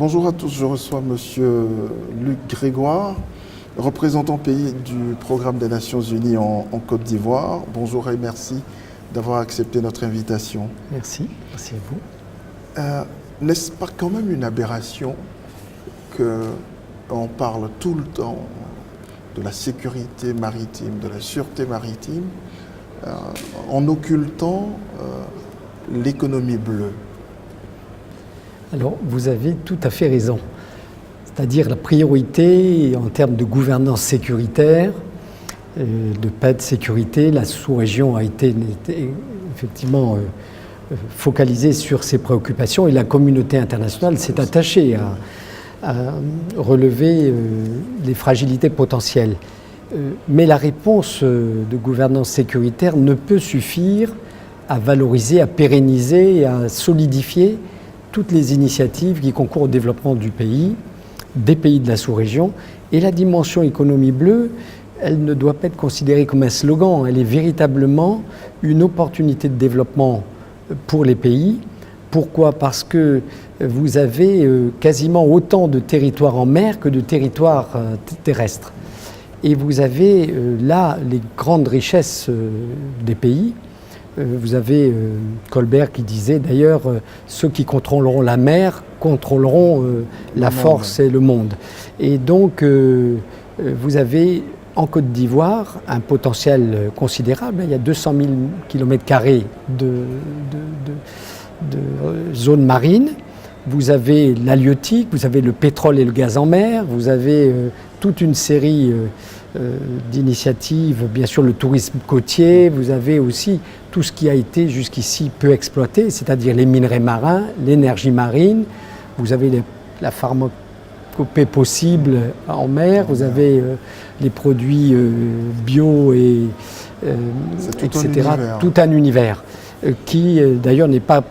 Bonjour à tous, je reçois Monsieur Luc Grégoire, représentant pays du Programme des Nations Unies en Côte d'Ivoire. Bonjour et merci d'avoir accepté notre invitation. Merci à vous. N'est-ce pas quand même une aberration qu'on parle tout le temps de la sécurité maritime, de la sûreté maritime, en occultant l'économie bleue? Alors, vous avez tout à fait raison. C'est-à-dire la priorité en termes de gouvernance sécuritaire, de paix de sécurité, la sous-région a été effectivement focalisée sur ces préoccupations et la communauté internationale s'est attachée à relever les fragilités potentielles. Mais la réponse de gouvernance sécuritaire ne peut suffire à valoriser, à pérenniser, à solidifier toutes les initiatives qui concourent au développement du pays, des pays de la sous-région. Et la dimension économie bleue, elle ne doit pas être considérée comme un slogan, elle est véritablement une opportunité de développement pour les pays. Pourquoi ? Parce que vous avez quasiment autant de territoires en mer que de territoires terrestres. Et vous avez là les grandes richesses des pays. Vous avez Colbert qui disait d'ailleurs ceux qui contrôleront la mer contrôleront la force et le monde. Et donc vous avez en Côte d'Ivoire un potentiel considérable. Il y a 200 000 km² de zones marines. Vous avez l'halieutique, vous avez le pétrole et le gaz en mer, vous avez toute une série d'initiatives, bien sûr le tourisme côtier, vous avez aussi tout ce qui a été jusqu'ici peu exploité, c'est-à-dire les minerais marins, l'énergie marine, vous avez la pharmacopée possible en mer, vous avez les produits bio et etc. Tout un univers qui d'ailleurs n'est pas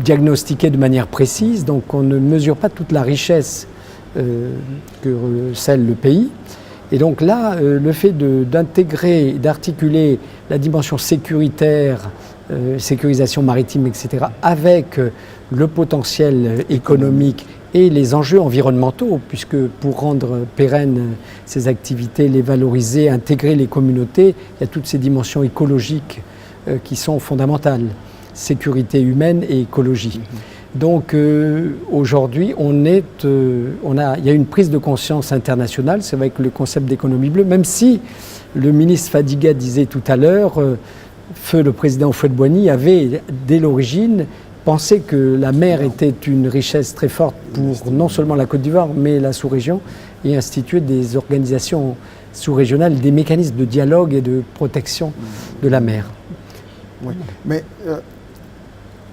diagnostiqué de manière précise, donc on ne mesure pas toute la richesse que recèle le pays. Et donc là, le fait d'intégrer, d'articuler la dimension sécuritaire, sécurisation maritime, etc., avec le potentiel économique et les enjeux environnementaux, puisque pour rendre pérennes ces activités, les valoriser, intégrer les communautés, il y a toutes ces dimensions écologiques qui sont fondamentales, sécurité humaine et écologie. Donc aujourd'hui, il y a une prise de conscience internationale, c'est vrai que le concept d'économie bleue, même si le ministre Fadiga disait tout à l'heure, le président Houphouët-Boigny avait dès l'origine pensé que la mer était une richesse très forte pour non seulement la Côte d'Ivoire, mais la sous-région, et instituer des organisations sous-régionales, des mécanismes de dialogue et de protection de la mer. Oui, mais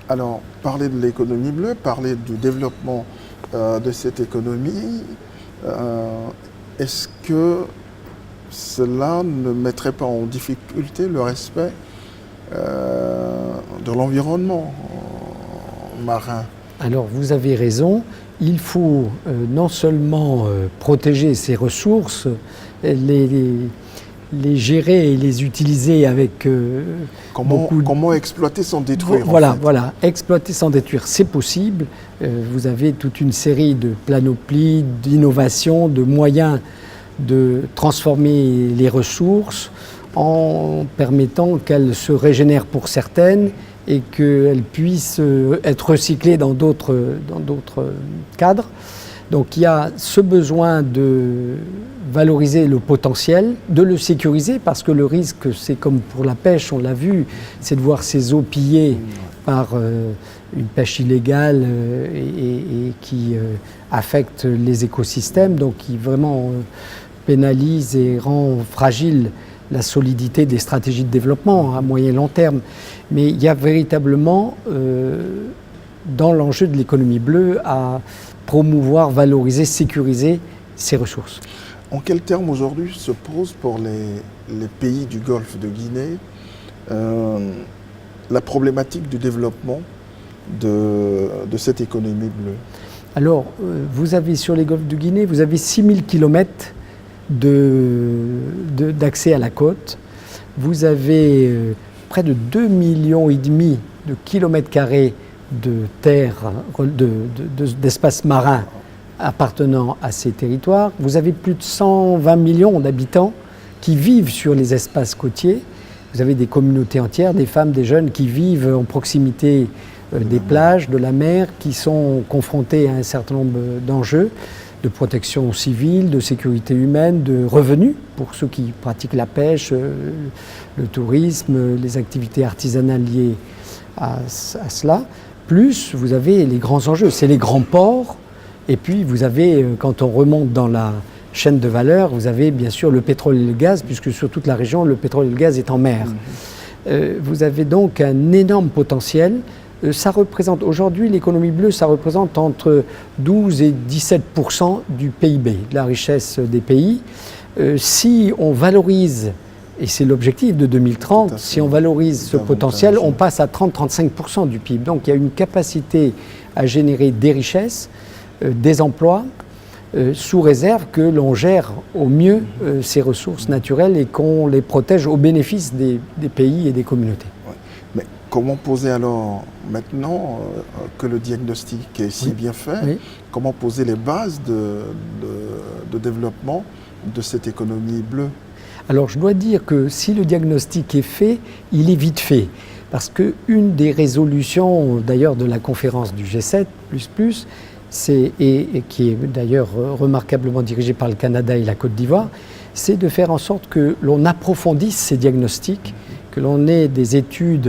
alors, parler de l'économie bleue, parler du développement de cette économie, est-ce que cela ne mettrait pas en difficulté le respect de l'environnement marin? Alors, vous avez raison, il faut non seulement protéger ces ressources, les gérer et les utiliser avec comment exploiter sans détruire? Voilà, exploiter sans détruire, c'est possible. Vous avez toute une série de panoplies, d'innovations, de moyens de transformer les ressources en permettant qu'elles se régénèrent pour certaines et qu'elles puissent être recyclées dans d'autres cadres. Donc il y a ce besoin de valoriser le potentiel, de le sécuriser, parce que le risque, c'est comme pour la pêche, on l'a vu, c'est de voir ces eaux pillées par une pêche illégale et qui affecte les écosystèmes, donc qui vraiment pénalise et rend fragile la solidité des stratégies de développement à moyen et long terme. Mais il y a véritablement, dans l'enjeu de l'économie bleue, à promouvoir, valoriser, sécuriser ces ressources. En quels termes aujourd'hui se pose pour les pays du Golfe de Guinée la problématique du développement de cette économie bleue? Alors, vous avez sur les Golfes de Guinée, vous avez 6000 km d'accès à la côte. Vous avez près de 2,5 millions de kilomètres carrés de terre, d'espace marin appartenant à ces territoires. Vous avez plus de 120 millions d'habitants qui vivent sur les espaces côtiers. Vous avez des communautés entières, des femmes, des jeunes qui vivent en proximité des plages, de la mer, qui sont confrontés à un certain nombre d'enjeux de protection civile, de sécurité humaine, de revenus pour ceux qui pratiquent la pêche, le tourisme, les activités artisanales liées à cela. Plus, vous avez les grands enjeux, c'est les grands ports. Et puis, vous avez, quand on remonte dans la chaîne de valeur, vous avez bien sûr le pétrole et le gaz, puisque sur toute la région, le pétrole et le gaz est en mer. Vous avez donc un énorme potentiel. Ça représente, aujourd'hui, l'économie bleue, ça représente entre 12 et 17% du PIB, de la richesse des pays. Si on valorise, et c'est l'objectif de 2030, si on valorise ce potentiel, on passe à 30-35% du PIB. Donc il y a une capacité à générer des richesses, des emplois, sous réserve que l'on gère au mieux ces ressources naturelles et qu'on les protège au bénéfice des pays et des communautés. Ouais. Mais comment poser alors, maintenant que le diagnostic est si bien fait, comment poser les bases de développement de cette économie bleue? Alors je dois dire que si le diagnostic est fait, il est vite fait. Parce qu'une des résolutions d'ailleurs de la conférence du G7++, et qui est d'ailleurs remarquablement dirigée par le Canada et la Côte d'Ivoire, c'est de faire en sorte que l'on approfondisse ces diagnostics, que l'on ait des études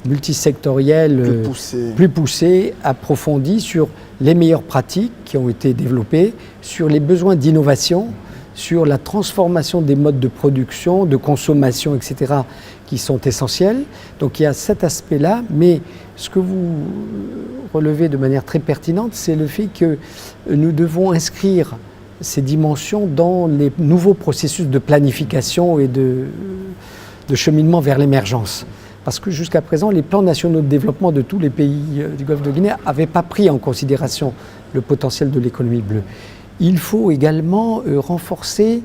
multisectorielles plus poussées, approfondies sur les meilleures pratiques qui ont été développées, sur les besoins d'innovation, sur la transformation des modes de production, de consommation, etc., qui sont essentiels. Donc il y a cet aspect-là, mais ce que vous relevez de manière très pertinente, c'est le fait que nous devons inscrire ces dimensions dans les nouveaux processus de planification et de cheminement vers l'émergence. Parce que jusqu'à présent, les plans nationaux de développement de tous les pays du Golfe de Guinée n'avaient pas pris en considération le potentiel de l'économie bleue. Il faut également renforcer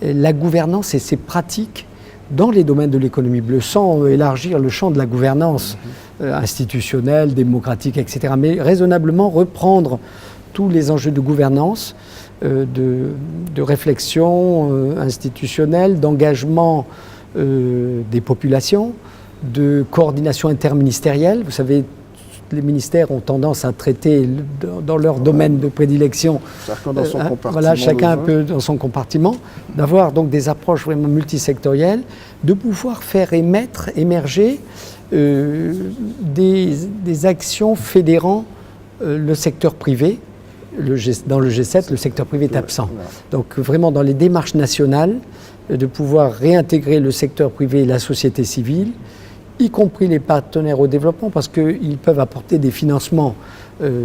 la gouvernance et ses pratiques dans les domaines de l'économie bleue, sans élargir le champ de la gouvernance institutionnelle, démocratique, etc. Mais raisonnablement reprendre tous les enjeux de gouvernance, de réflexion institutionnelle, d'engagement des populations, de coordination interministérielle. Vous savez, les ministères ont tendance à traiter dans leur domaine de prédilection, chacun dans son compartiment, voilà, chacun un peu dans son compartiment, d'avoir donc des approches vraiment multisectorielles, de pouvoir faire émerger des actions fédérant le secteur privé. Dans le G7, le secteur privé est absent. Donc vraiment dans les démarches nationales, de pouvoir réintégrer le secteur privé et la société civile, y compris les partenaires au développement, parce qu'ils peuvent apporter des financements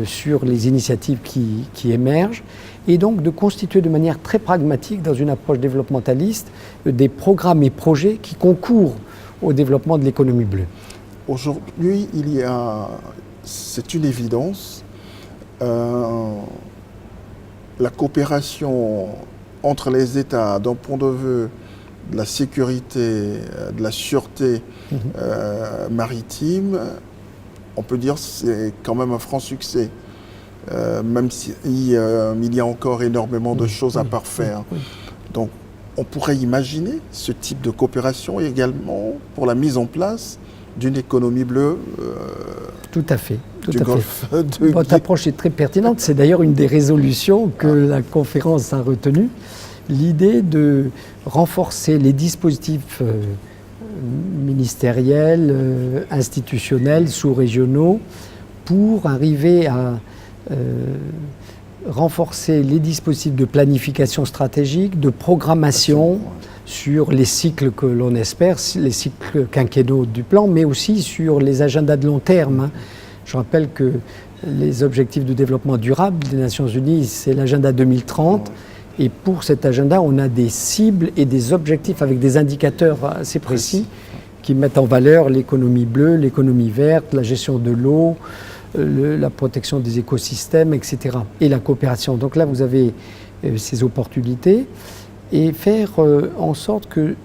sur les initiatives qui émergent, et donc de constituer de manière très pragmatique, dans une approche développementaliste, des programmes et projets qui concourent au développement de l'économie bleue. Aujourd'hui, c'est une évidence, la coopération entre les États d'un point de vue de la sécurité, de la sûreté maritime, on peut dire que c'est quand même un franc succès, même s'il y a encore énormément de choses à parfaire. Donc on pourrait imaginer ce type de coopération également pour la mise en place d'une économie bleue tout à fait. du Golfe de Guinée. Votre approche est très pertinente. C'est d'ailleurs une des résolutions que la conférence a retenues. L'idée de renforcer les dispositifs ministériels, institutionnels, sous-régionaux, pour arriver à renforcer les dispositifs de planification stratégique, de programmation sur les cycles que l'on espère, les cycles quinquennaux du plan, mais aussi sur les agendas de long terme. Je rappelle que les objectifs de développement durable des Nations Unies, c'est l'agenda 2030. Et pour cet agenda, on a des cibles et des objectifs avec des indicateurs assez précis qui mettent en valeur l'économie bleue, l'économie verte, la gestion de l'eau, la protection des écosystèmes, etc. Et la coopération. Donc là, vous avez ces opportunités et faire en sorte que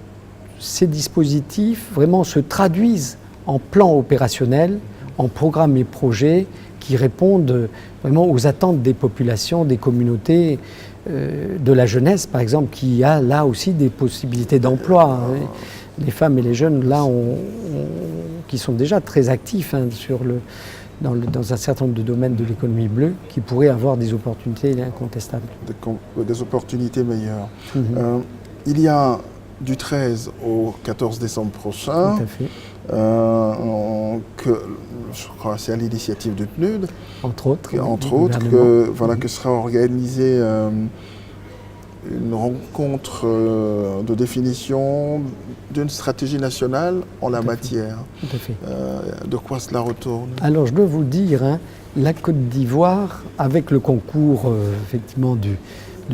ces dispositifs vraiment se traduisent en plan opérationnel, en programmes et projets qui répondent vraiment aux attentes des populations, des communautés, de la jeunesse par exemple, qui a là aussi des possibilités d'emploi. Les femmes et les jeunes là qui sont déjà très actifs dans un certain nombre de domaines de l'économie bleue, qui pourraient avoir des opportunités incontestables. Des opportunités meilleures. Il y a du 13 au 14 décembre prochain, tout à fait. Je crois c'est à l'initiative du PNUD, entre autres, que sera organisée une rencontre de définition d'une stratégie nationale en la matière. Tout à fait. De quoi cela retourne? Alors je dois vous dire, la Côte d'Ivoire, avec le concours effectivement du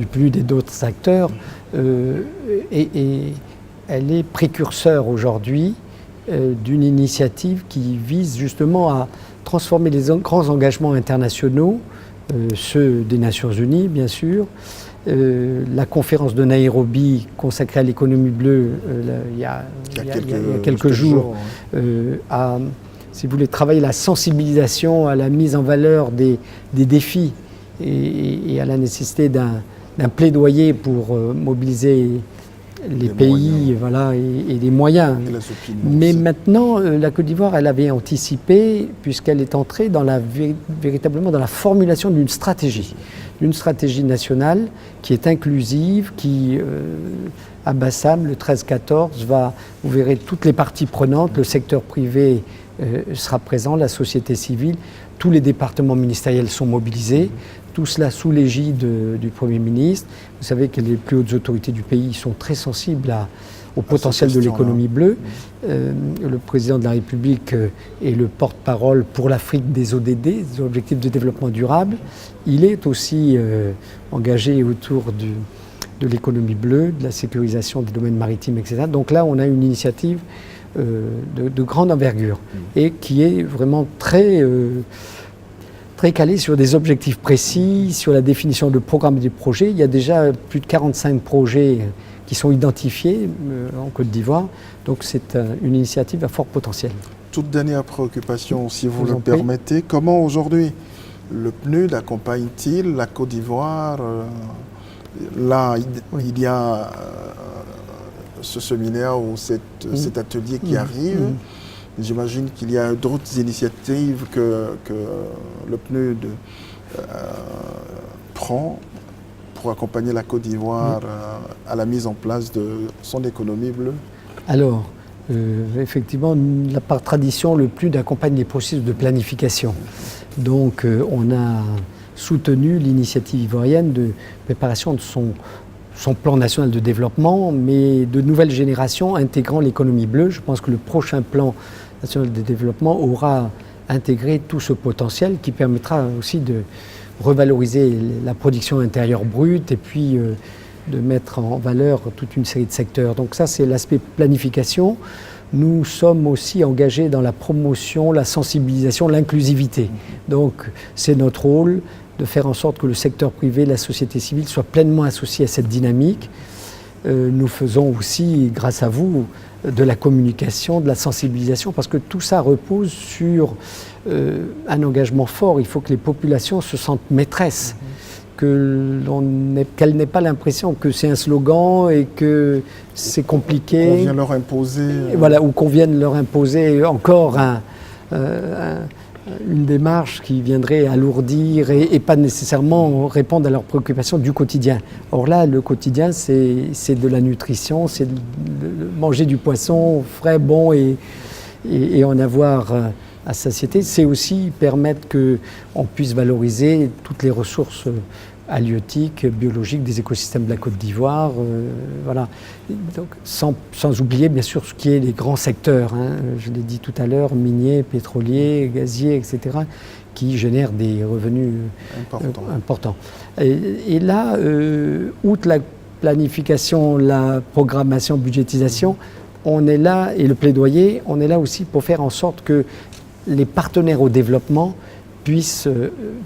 PNUD et d'autres acteurs, elle est précurseur aujourd'hui d'une initiative qui vise justement à transformer les grands engagements internationaux, ceux des Nations Unies bien sûr, la conférence de Nairobi consacrée à l'économie bleue il y a quelques jours, à, si vous voulez, travailler la sensibilisation à la mise en valeur des défis et à la nécessité d'un plaidoyer pour mobiliser les pays et les moyens. Mais aussi. Maintenant, la Côte d'Ivoire, elle avait anticipé, puisqu'elle est entrée véritablement dans la formulation d'une stratégie nationale qui est inclusive, qui, à Bassam, le 13-14, vous verrez toutes les parties prenantes, le secteur privé sera présent, la société civile, tous les départements ministériels sont mobilisés. Tout cela sous l'égide du Premier ministre. Vous savez que les plus hautes autorités du pays sont très sensibles au potentiel de l'économie bleue. Le président de la République est le porte-parole pour l'Afrique des ODD, des Objectifs de développement durable. Il est aussi engagé autour de l'économie bleue, de la sécurisation des domaines maritimes, etc. Donc là, on a une initiative de grande envergure et qui est vraiment très calé sur des objectifs précis, sur la définition de programmes et de projets. Il y a déjà plus de 45 projets qui sont identifiés en Côte d'Ivoire. Donc c'est une initiative à fort potentiel. Toute dernière préoccupation, si vous le permettez. Comment aujourd'hui le PNUD accompagne-t-il la Côte d'Ivoire? Là, il y a ce séminaire ou cet atelier qui arrive. J'imagine qu'il y a d'autres initiatives que le PNUD prend pour accompagner la Côte d'Ivoire à la mise en place de son économie bleue. Alors, effectivement, par tradition, le PNUD accompagne les processus de planification. Donc, on a soutenu l'initiative ivoirienne de préparation de son plan national de développement, mais de nouvelles générations intégrant l'économie bleue. Je pense que le prochain plan national de développement aura intégré tout ce potentiel qui permettra aussi de revaloriser la production intérieure brute et puis de mettre en valeur toute une série de secteurs. Donc ça, c'est l'aspect planification. Nous sommes aussi engagés dans la promotion, la sensibilisation, l'inclusivité. Donc c'est notre rôle de faire en sorte que le secteur privé, la société civile soient pleinement associés à cette dynamique. Nous faisons aussi, grâce à vous, de la communication, de la sensibilisation, parce que tout ça repose sur un engagement fort. Il faut que les populations se sentent maîtresses, qu'elles n'aient pas l'impression que c'est un slogan et que c'est compliqué. Qu'on vient leur imposer. Ou qu'on vienne leur imposer encore une démarche qui viendrait alourdir et pas nécessairement répondre à leurs préoccupations du quotidien. Or là, le quotidien, c'est de la nutrition, c'est de manger du poisson frais, bon et en avoir à satiété. C'est aussi permettre qu'on puisse valoriser toutes les ressources halieutiques, biologiques des écosystèmes de la Côte d'Ivoire. Donc, sans oublier bien sûr ce qui est les grands secteurs, je l'ai dit tout à l'heure, miniers, pétroliers, gaziers, etc., qui génèrent des revenus importants. Et là, outre la planification, la programmation, budgétisation, on est là, et le plaidoyer, on est là aussi pour faire en sorte que les partenaires au développement puissent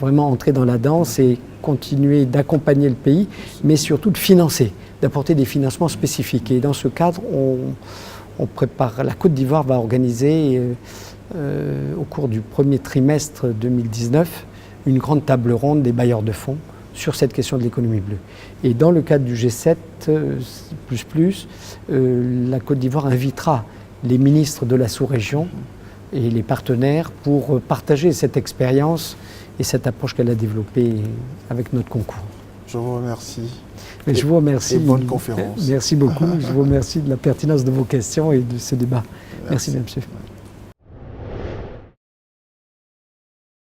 vraiment entrer dans la danse et continuer d'accompagner le pays, mais surtout de financer, d'apporter des financements spécifiques. Et dans ce cadre, on prépare, la Côte d'Ivoire va organiser au cours du premier trimestre 2019, une grande table ronde des bailleurs de fonds sur cette question de l'économie bleue. Et dans le cadre du G7++, la Côte d'Ivoire invitera les ministres de la sous-région et les partenaires pour partager cette expérience et cette approche qu'elle a développée avec notre concours. Je vous remercie. Mais je vous remercie. Et bonne conférence. Merci beaucoup. Je vous remercie de la pertinence de vos questions et de ce débat. Merci, monsieur.